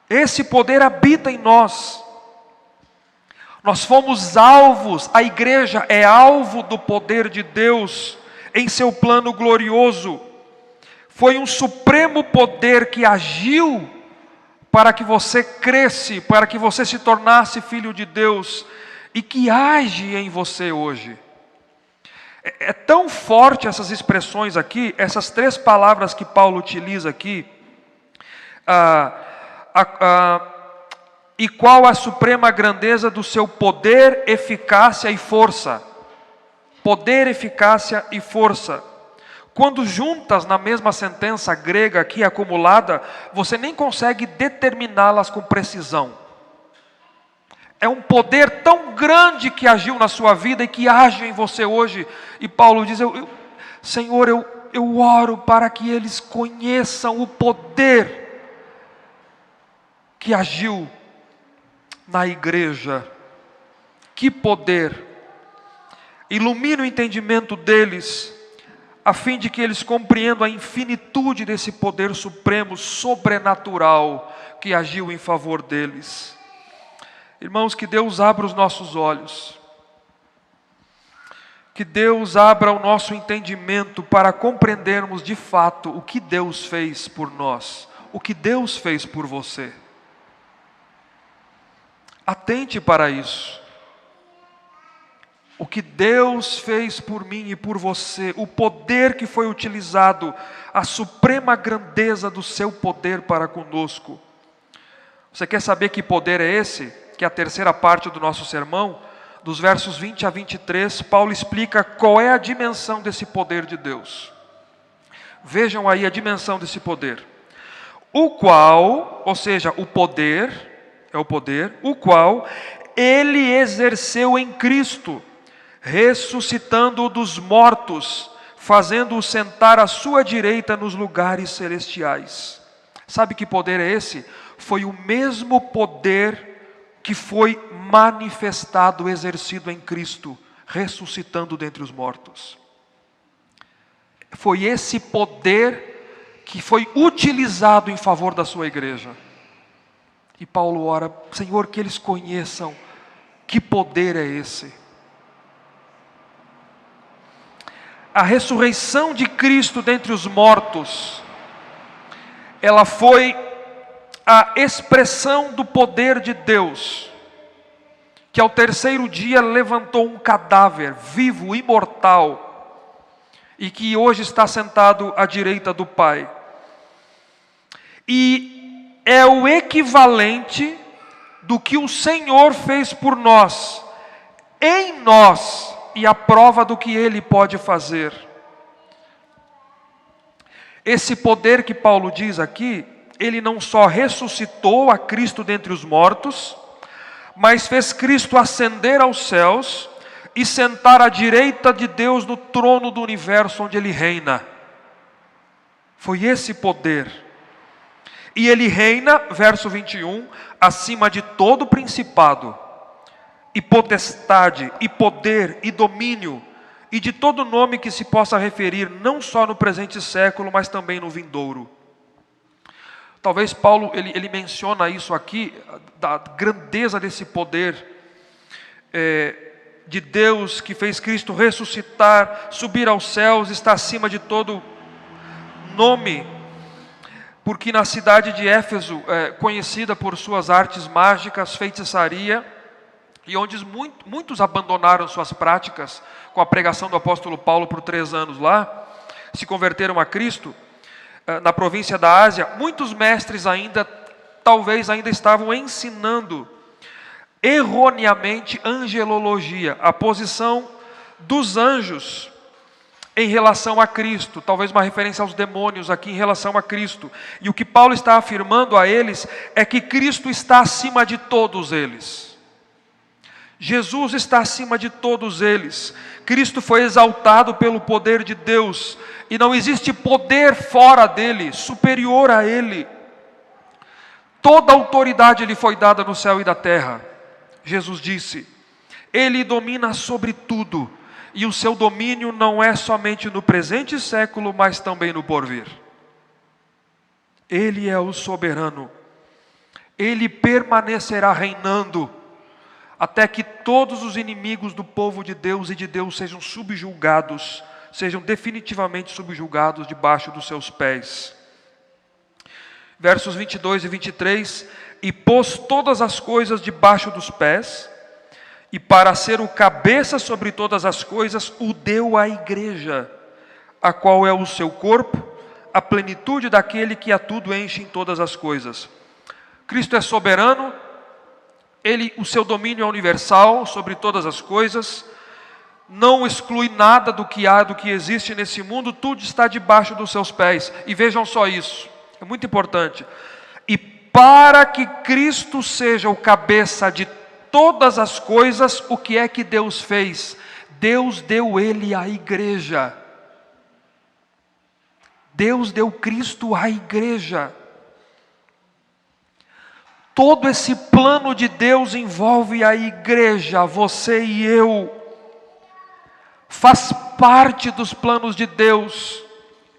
Esse poder habita em nós. Nós fomos alvos, a igreja é alvo do poder de Deus em seu plano glorioso. Foi um supremo poder que agiu para que você cresce, para que você se tornasse filho de Deus, e que age em você hoje. É tão forte essas expressões aqui, essas três palavras que Paulo utiliza aqui, e qual a suprema grandeza do seu poder, eficácia e força. Poder, eficácia e força. Quando juntas na mesma sentença grega aqui acumulada, você nem consegue determiná-las com precisão. É um poder tão grande que agiu na sua vida e que age em você hoje. E Paulo diz, Senhor, eu oro para que eles conheçam o poder que agiu na igreja. Que poder! Ilumina o entendimento deles, a fim de que eles compreendam a infinitude desse poder supremo, sobrenatural, que agiu em favor deles. Irmãos, que Deus abra os nossos olhos, que Deus abra o nosso entendimento para compreendermos de fato o que Deus fez por nós, o que Deus fez por você. Atente para isso. O que Deus fez por mim e por você, o poder que foi utilizado, a suprema grandeza do seu poder para conosco. Você quer saber que poder é esse? Que é a terceira parte do nosso sermão, dos versos 20 a 23, Paulo explica qual é a dimensão desse poder de Deus. Vejam aí a dimensão desse poder. O qual, ou seja, o poder, o qual ele exerceu em Cristo, ressuscitando-o dos mortos, fazendo-o sentar à sua direita nos lugares celestiais. Sabe que poder é esse? Foi o mesmo poder que foi manifestado, exercido em Cristo, ressuscitando dentre os mortos. Foi esse poder que foi utilizado em favor da sua igreja. E Paulo ora, Senhor, que eles conheçam que poder é esse. A ressurreição de Cristo dentre os mortos, ela foi a expressão do poder de Deus, que ao terceiro dia levantou um cadáver vivo, imortal, e que hoje está sentado à direita do Pai. E é o equivalente do que o Senhor fez por nós, em nós, e a prova do que Ele pode fazer. Esse poder que Paulo diz aqui, Ele não só ressuscitou a Cristo dentre os mortos, mas fez Cristo ascender aos céus e sentar à direita de Deus no trono do universo onde Ele reina. Foi esse poder. E Ele reina, verso 21, acima de todo principado, e potestade, e poder, e domínio, e de todo nome que se possa referir, não só no presente século, mas também no vindouro. Talvez Paulo, ele menciona isso aqui, da grandeza desse poder de Deus, que fez Cristo ressuscitar, subir aos céus, está acima de todo nome, porque na cidade de Éfeso, conhecida por suas artes mágicas, feitiçaria, e onde muitos abandonaram suas práticas com a pregação do apóstolo Paulo por 3 anos lá, se converteram a Cristo, na província da Ásia, muitos mestres talvez ainda estavam ensinando erroneamente angelologia, a posição dos anjos em relação a Cristo, talvez uma referência aos demônios aqui em relação a Cristo. E o que Paulo está afirmando a eles é que Cristo está acima de todos eles. Jesus está acima de todos eles. Cristo foi exaltado pelo poder de Deus, e não existe poder fora dele, superior a ele. Toda autoridade lhe foi dada no céu e da terra. Jesus disse: Ele domina sobre tudo, e o seu domínio não é somente no presente século, mas também no porvir. Ele é o soberano. Ele permanecerá reinando até que todos os inimigos do povo de Deus e de Deus sejam subjugados, sejam definitivamente subjugados debaixo dos seus pés. Versos 22 e 23: E pôs todas as coisas debaixo dos pés, e para ser o cabeça sobre todas as coisas, o deu à igreja, a qual é o seu corpo, a plenitude daquele que a tudo enche em todas as coisas. Cristo é soberano, o seu domínio é universal sobre todas as coisas, não exclui nada do que há, do que existe nesse mundo, tudo está debaixo dos seus pés. E vejam só isso, é muito importante. E para que Cristo seja o cabeça de todas as coisas, o que é que Deus fez? Deus deu Ele à igreja. Deus deu Cristo à igreja. Todo esse plano de Deus envolve a igreja, você e eu. Faz parte dos planos de Deus.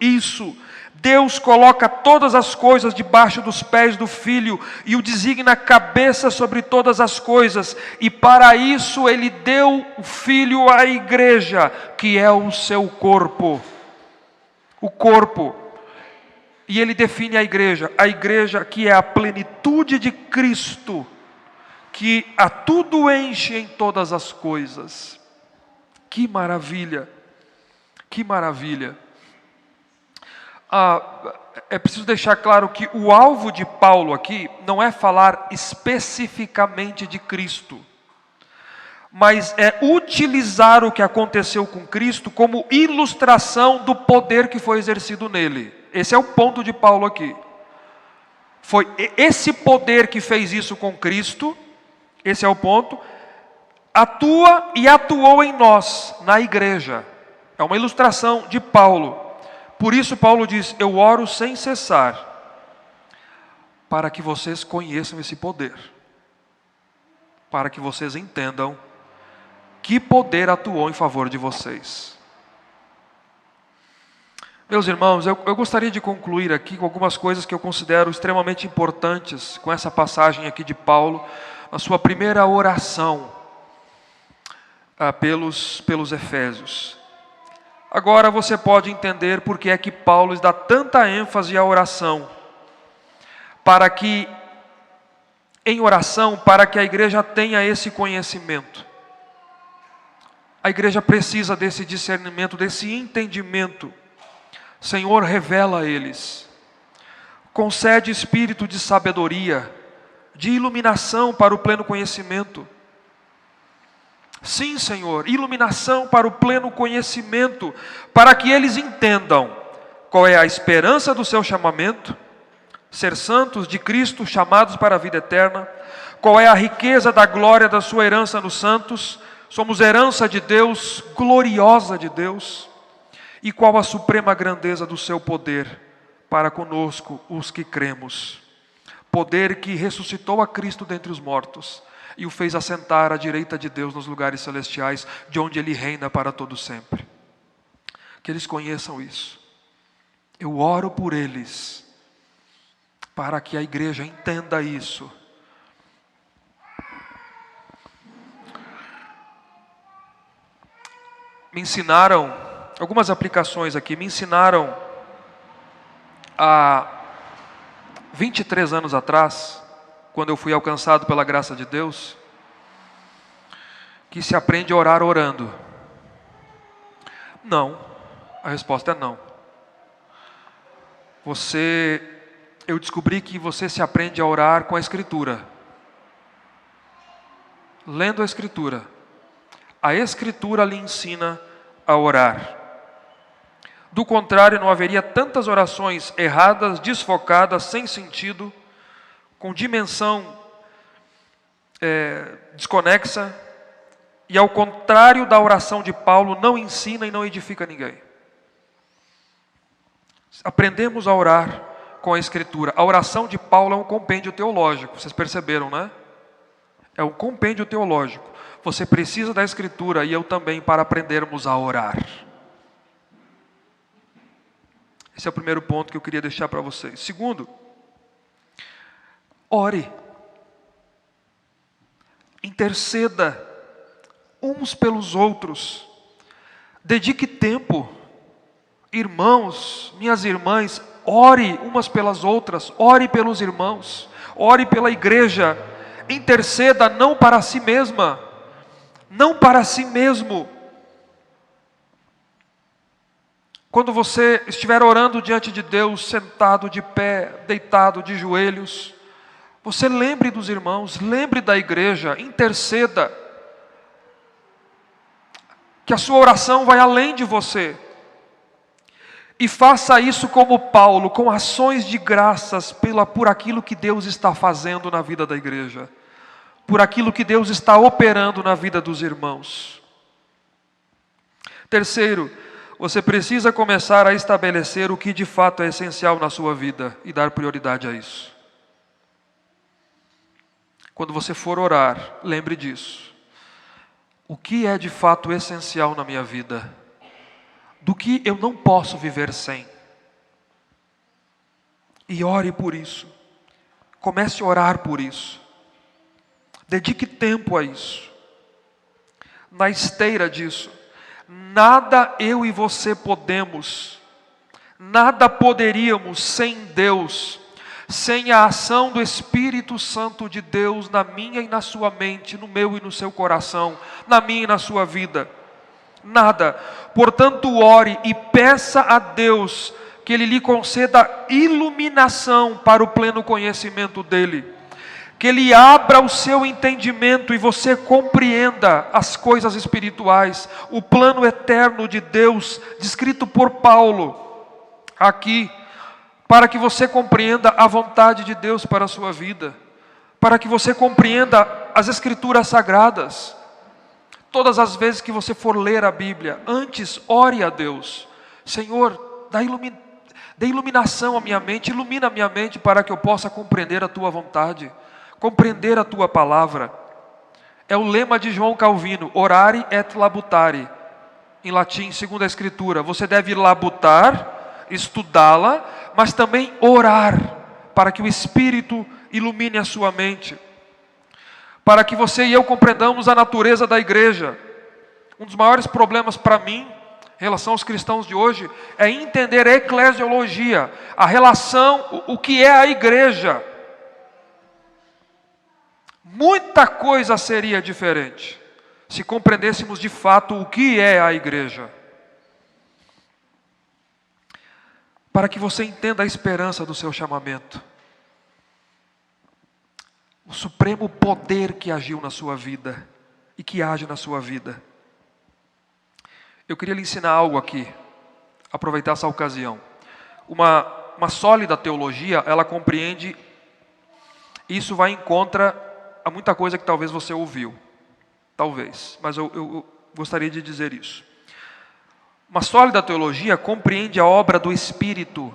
Isso. Deus coloca todas as coisas debaixo dos pés do Filho e o designa cabeça sobre todas as coisas. E para isso Ele deu o Filho à igreja, que é o seu corpo. O corpo. E Ele define a igreja que é a plenitude de Cristo, que a tudo enche em todas as coisas. Que maravilha, que maravilha. É preciso deixar claro que o alvo de Paulo aqui não é falar especificamente de Cristo, mas é utilizar o que aconteceu com Cristo como ilustração do poder que foi exercido nele. Esse é o ponto de Paulo aqui. Foi esse poder que fez isso com Cristo, esse é o ponto, atua e atuou em nós, na igreja. É uma ilustração de Paulo. Por isso Paulo diz: eu oro sem cessar, para que vocês conheçam esse poder, para que vocês entendam que poder atuou em favor de vocês. Meus irmãos, eu gostaria de concluir aqui com algumas coisas que eu considero extremamente importantes com essa passagem aqui de Paulo, na sua primeira oração pelos Efésios. Agora você pode entender por que é que Paulo dá tanta ênfase à oração, para que a igreja tenha esse conhecimento. A igreja precisa desse discernimento, desse entendimento. Senhor, revela a eles. Concede espírito de sabedoria, de iluminação para o pleno conhecimento. Sim, Senhor, iluminação para o pleno conhecimento, para que eles entendam qual é a esperança do seu chamamento, ser santos de Cristo, chamados para a vida eterna, qual é a riqueza da glória da sua herança nos santos, somos herança de Deus, gloriosa de Deus, e qual a suprema grandeza do seu poder para conosco, os que cremos. Poder que ressuscitou a Cristo dentre os mortos e o fez assentar à direita de Deus nos lugares celestiais, de onde Ele reina para todo sempre. Que eles conheçam isso. Eu oro por eles, para que a igreja entenda isso. Me ensinaram, algumas aplicações aqui, me ensinaram há 23 anos atrás, quando eu fui alcançado pela graça de Deus, que se aprende a orar orando. Não, a resposta é não. Eu descobri que você se aprende a orar com a Escritura, lendo a Escritura. A Escritura lhe ensina a orar. Do contrário, não haveria tantas orações erradas, desfocadas, sem sentido, com dimensão desconexa, e ao contrário da oração de Paulo, não ensina e não edifica ninguém. Aprendemos a orar com a Escritura. A oração de Paulo é um compêndio teológico, vocês perceberam, né? É um compêndio teológico. Você precisa da Escritura e eu também para aprendermos a orar. Esse é o primeiro ponto que eu queria deixar para vocês. Segundo, ore. Interceda uns pelos outros. Dedique tempo. Irmãos, minhas irmãs, ore umas pelas outras. Ore pelos irmãos. Ore pela igreja. Interceda não para si mesma. Não para si mesmo. Quando você estiver orando diante de Deus, sentado de pé, deitado de joelhos, você lembre dos irmãos, lembre da igreja, interceda. Que a sua oração vai além de você. E faça isso como Paulo, com ações de graças por aquilo que Deus está fazendo na vida da igreja. Por aquilo que Deus está operando na vida dos irmãos. Terceiro, você precisa começar a estabelecer o que de fato é essencial na sua vida e dar prioridade a isso. Quando você for orar, lembre disso. O que é de fato essencial na minha vida? Do que eu não posso viver sem? E ore por isso. Comece a orar por isso. Dedique tempo a isso. Na esteira disso, nada eu e você podemos, nada poderíamos sem Deus, sem a ação do Espírito Santo de Deus na minha e na sua mente, no meu e no seu coração, na minha e na sua vida. Nada. Portanto, ore e peça a Deus que Ele lhe conceda iluminação para o pleno conhecimento dEle. Que Ele abra o seu entendimento e você compreenda as coisas espirituais, o plano eterno de Deus, descrito por Paulo aqui, para que você compreenda a vontade de Deus para a sua vida, para que você compreenda as Escrituras Sagradas. Todas as vezes que você for ler a Bíblia, antes ore a Deus: Senhor, dê iluminação à minha mente, ilumina a minha mente para que eu possa compreender a Tua vontade, compreender a Tua palavra. É o lema de João Calvino: orare et labutare, em latim, segundo a Escritura. Você deve labutar, estudá-la, mas também orar, para que o Espírito ilumine a sua mente, para que você e eu compreendamos a natureza da igreja. Um dos maiores problemas para mim, em relação aos cristãos de hoje, é entender a eclesiologia, a relação, o que é a igreja. Muita coisa seria diferente se compreendêssemos de fato o que é a igreja. Para que você entenda a esperança do seu chamamento. O supremo poder que agiu na sua vida e que age na sua vida. Eu queria lhe ensinar algo aqui, aproveitar essa ocasião. Uma sólida teologia, ela compreende, isso vai em contra a muita coisa que talvez você ouviu. Talvez, mas eu gostaria de dizer isso. Uma sólida teologia compreende a obra do Espírito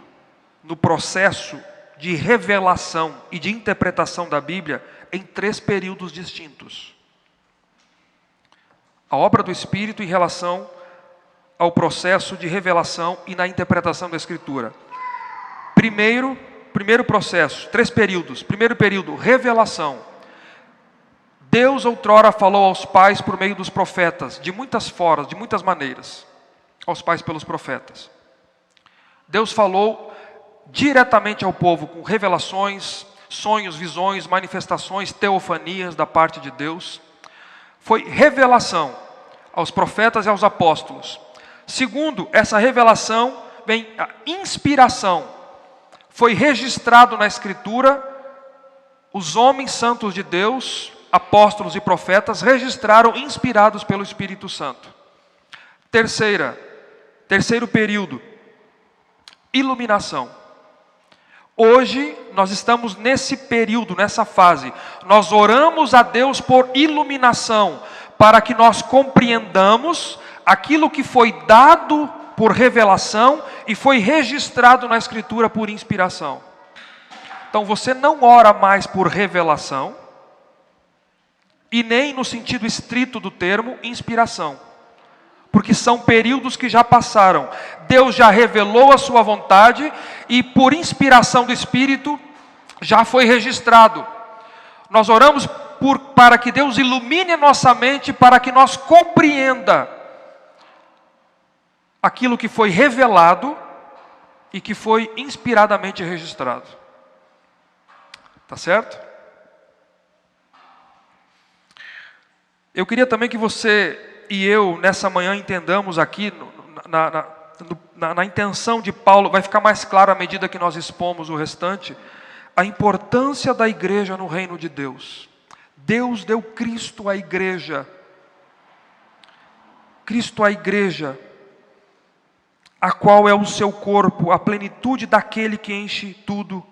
no processo de revelação e de interpretação da Bíblia em 3 períodos distintos. A obra do Espírito em relação ao processo de revelação e na interpretação da Escritura. Primeiro processo, 3 períodos. Primeiro período, revelação. Deus outrora falou aos pais por meio dos profetas, de muitas formas, de muitas maneiras, aos pais pelos profetas. Deus falou diretamente ao povo com revelações, sonhos, visões, manifestações, teofanias da parte de Deus. Foi revelação aos profetas e aos apóstolos. Segundo, essa revelação vem a inspiração. Foi registrado na Escritura, os homens santos de Deus, apóstolos e profetas, registraram inspirados pelo Espírito Santo. Terceiro período, iluminação. Hoje nós estamos nesse período, nessa fase. Nós oramos a Deus por iluminação, para que nós compreendamos aquilo que foi dado por revelação e foi registrado na Escritura por inspiração. Então você não ora mais por revelação, e nem no sentido estrito do termo, inspiração. Porque são períodos que já passaram. Deus já revelou a sua vontade e por inspiração do Espírito já foi registrado. Nós oramos para que Deus ilumine a nossa mente, para que nós compreenda aquilo que foi revelado e que foi inspiradamente registrado. Tá certo? Eu queria também que você e eu, nessa manhã, entendamos aqui, na intenção de Paulo, vai ficar mais claro à medida que nós expomos o restante, a importância da igreja no reino de Deus. Deus deu Cristo à igreja. Cristo à igreja, a qual é o seu corpo, a plenitude daquele que enche tudo,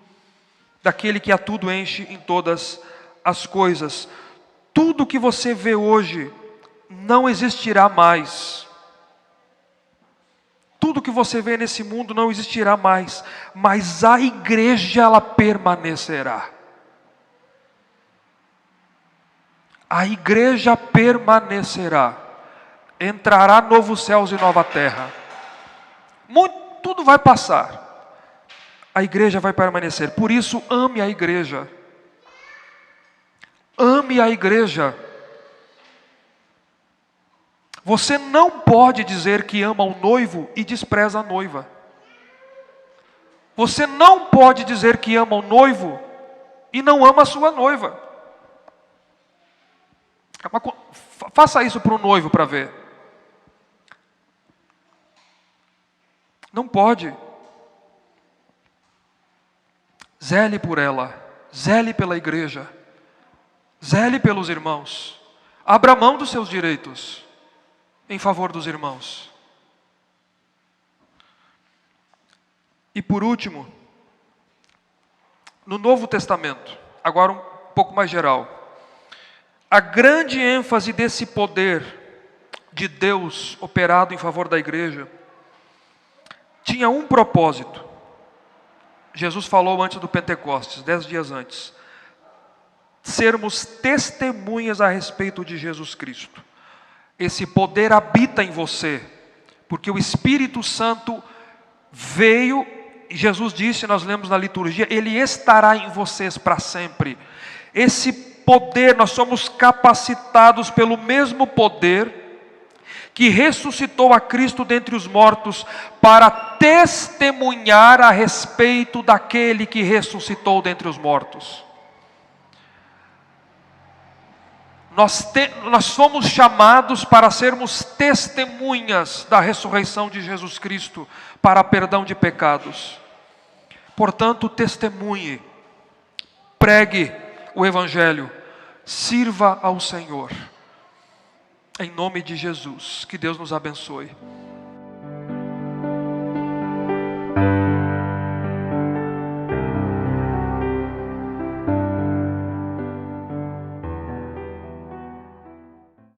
daquele que a tudo enche em todas as coisas. Tudo que você vê hoje não existirá mais. Tudo que você vê nesse mundo não existirá mais, mas a igreja ela permanecerá. A igreja permanecerá. Entrará novos céus e nova terra. Tudo vai passar. A igreja vai permanecer. Por isso, ame a igreja. Ame a igreja. Você não pode dizer que ama o noivo e despreza a noiva. Você não pode dizer que ama o noivo e não ama a sua noiva. Faça isso para o noivo para ver. Não pode. Zele por ela. Zele pela igreja. Zele pelos irmãos. Abra mão dos seus direitos em favor dos irmãos. E por último, no Novo Testamento, agora um pouco mais geral, a grande ênfase desse poder de Deus operado em favor da igreja tinha um propósito. Jesus falou antes do Pentecostes, 10 dias antes. Sermos testemunhas a respeito de Jesus Cristo. Esse poder habita em você, porque o Espírito Santo veio, e Jesus disse, nós lemos na liturgia, Ele estará em vocês para sempre. Esse poder, nós somos capacitados pelo mesmo poder que ressuscitou a Cristo dentre os mortos, para testemunhar a respeito daquele que ressuscitou dentre os mortos. Nós fomos chamados para sermos testemunhas da ressurreição de Jesus Cristo, para perdão de pecados. Portanto, testemunhe, pregue o Evangelho, sirva ao Senhor. Em nome de Jesus, que Deus nos abençoe.